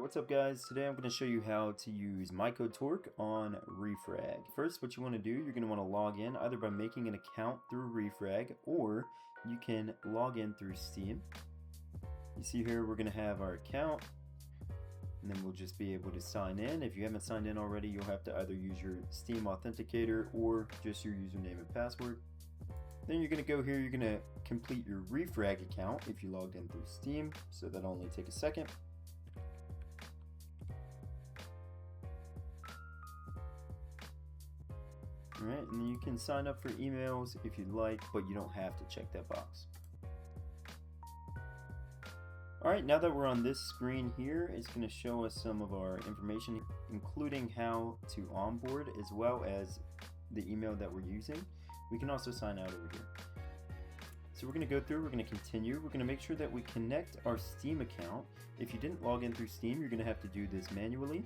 What's up guys? Today I'm going to show you how to use MyCodeTorque on Refrag. First, what you want to do, you're going to want to log in either by making an account through Refrag, or you can log in through Steam. You see here we're going to have our account, and then we'll just be able to sign in. If you haven't signed in already, you'll have to either use your Steam Authenticator or just your username and password. Then you're going to go here, you're going to complete your Refrag account if you logged in through Steam, so that'll only take a second. Alright, and then you can sign up for emails if you'd like, but you don't have to check that box. Alright, now that we're on this screen here, it's going to show us some of our information, including how to onboard as well as the email that we're using. We can also sign out over here. So we're going to go through, we're going to continue, we're going to make sure that we connect our Steam account. If you didn't log in through Steam, you're going to have to do this manually.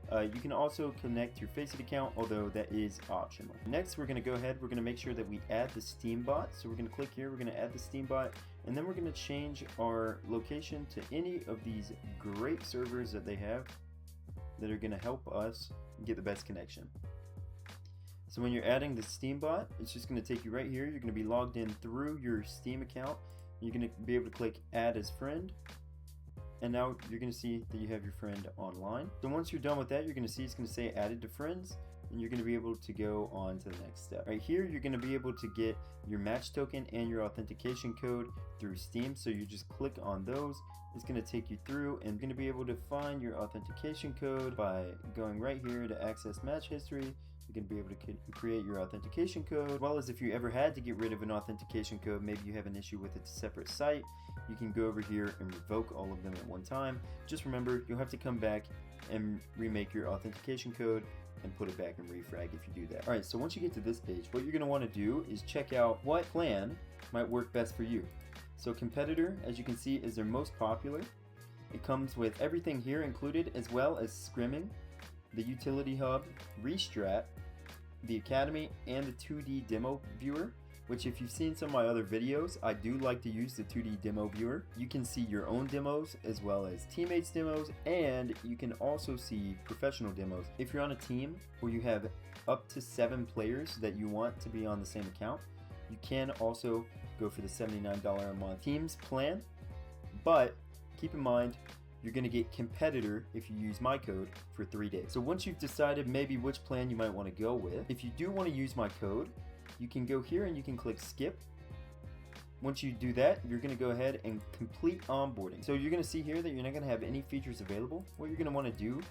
You can also connect your Faceit account, although that is optional. Next, we're going to go ahead, we're going to make sure that we add the Steam bot. So we're going to click here, we're going to add the Steam bot, and then we're going to change our location to any of these great servers that they have that are going to help us get the best connection. So when you're adding the Steam bot, it's just going to take you right here. You're going to be logged in through your Steam account. You're going to be able to click Add as Friend. And now you're going to see that you have your friend online. So once you're done with that, you're going to see it's going to say Added to Friends. And you're going to be able to go on to the next step. Right here, you're going to be able to get your match token and your authentication code through Steam. So you just click on those. It's going to take you through, and you're going to be able to find your authentication code by going right here to access match history. You're going to be able to create your authentication code, as well as if you ever had to get rid of an authentication code, maybe you have an issue with a separate site, you can go over here and revoke all of them at one time. Just remember, you'll have to come back and remake your authentication code and put it back in Refrag if you do that. Alright, so once you get to this page, what you're going to want to do is check out what plan might work best for you. So Competitor, as you can see, is their most popular. It comes with everything here included, as well as scrimming, the utility hub, Restrat, the Academy, and the 2D demo viewer, which if you've seen some of my other videos, I do like to use the 2D demo viewer. You can see your own demos as well as teammates demos, and you can also see professional demos. If you're on a team where you have up to 7 players that you want to be on the same account, you can also go for the $79 a month Teams plan, but keep in mind, you're going to get Competitor if you use my code for 3 days. So once you've decided maybe which plan you might want to go with, if you do want to use my code, you can go here and you can click skip. Once you do that, you're going to go ahead and complete onboarding. So you're going to see here that you're not going to have any features available. What you're going to want to do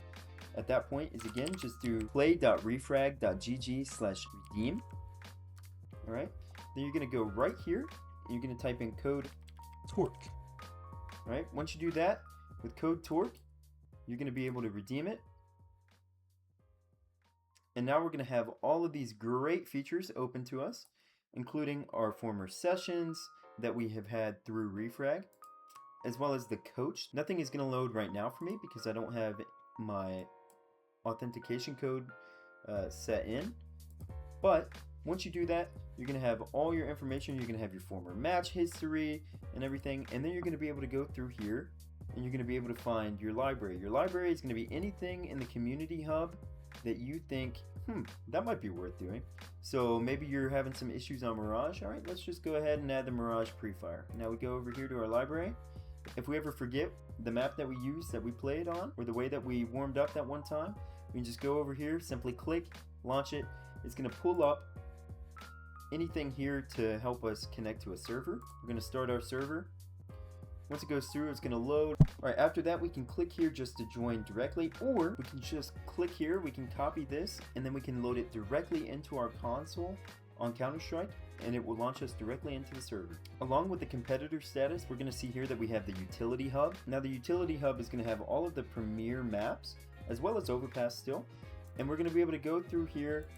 at that point is, again, just do play.refrag.gg/redeem. All right. Then you're going to go right here and you're going to type in code Torque. All right. Once you do that, with code Torque, you're going to be able to redeem it. And now we're going to have all of these great features open to us, including our former sessions that we have had through Refrag, as well as the coach. Nothing is going to load right now for me because I don't have my authentication code set in. But once you do that, you're going to have all your information. You're going to have your former match history and everything. And then you're going to be able to go through here and you're going to be able to find your library. Your library is going to be anything in the community hub that you think, that might be worth doing. So maybe you're having some issues on Mirage. All right, let's just go ahead and add the Mirage pre-fire. Now we go over here to our library. If we ever forget the map that we used, that we played on, or the way that we warmed up that one time, we can just go over here, simply click, launch it. It's going to pull up anything here to help us connect to a server. We're going to start our server. Once it goes through, it's going to load. All right, after that, we can click here just to join directly, or we can just click here, we can copy this, and then we can load it directly into our console on Counter-Strike, and it will launch us directly into the server. Along with the competitor status, we're going to see here that we have the utility hub. Now, the utility hub is going to have all of the premier maps, as well as Overpass still, and we're going to be able to go through here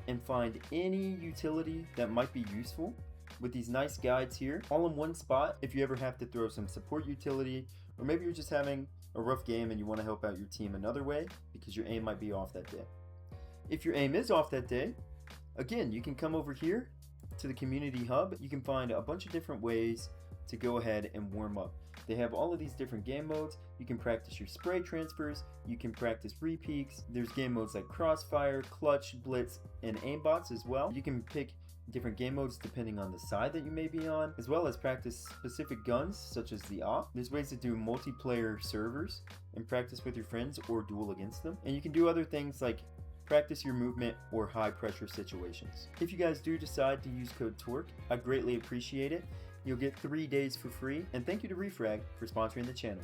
and find any utility that might be useful with these nice guides here, all in one spot. If you ever have to throw some support utility, or maybe you're just having a rough game and you want to help out your team another way because your aim might be off that day. If your aim is off that day, again, you can come over here to the community hub. You can find a bunch of different ways to go ahead and warm up. They have all of these different game modes. You can practice your spray transfers, you can practice repeats. There's game modes like Crossfire, Clutch, Blitz, and Aimbots as well. You can pick different game modes depending on the side that you may be on, as well as practice specific guns such as the AWP. There's ways to do multiplayer servers and practice with your friends or duel against them. And you can do other things like practice your movement or high pressure situations. If you guys do decide to use code TORQ, I greatly appreciate it. You'll get 3 days for free, and thank you to Refrag for sponsoring the channel.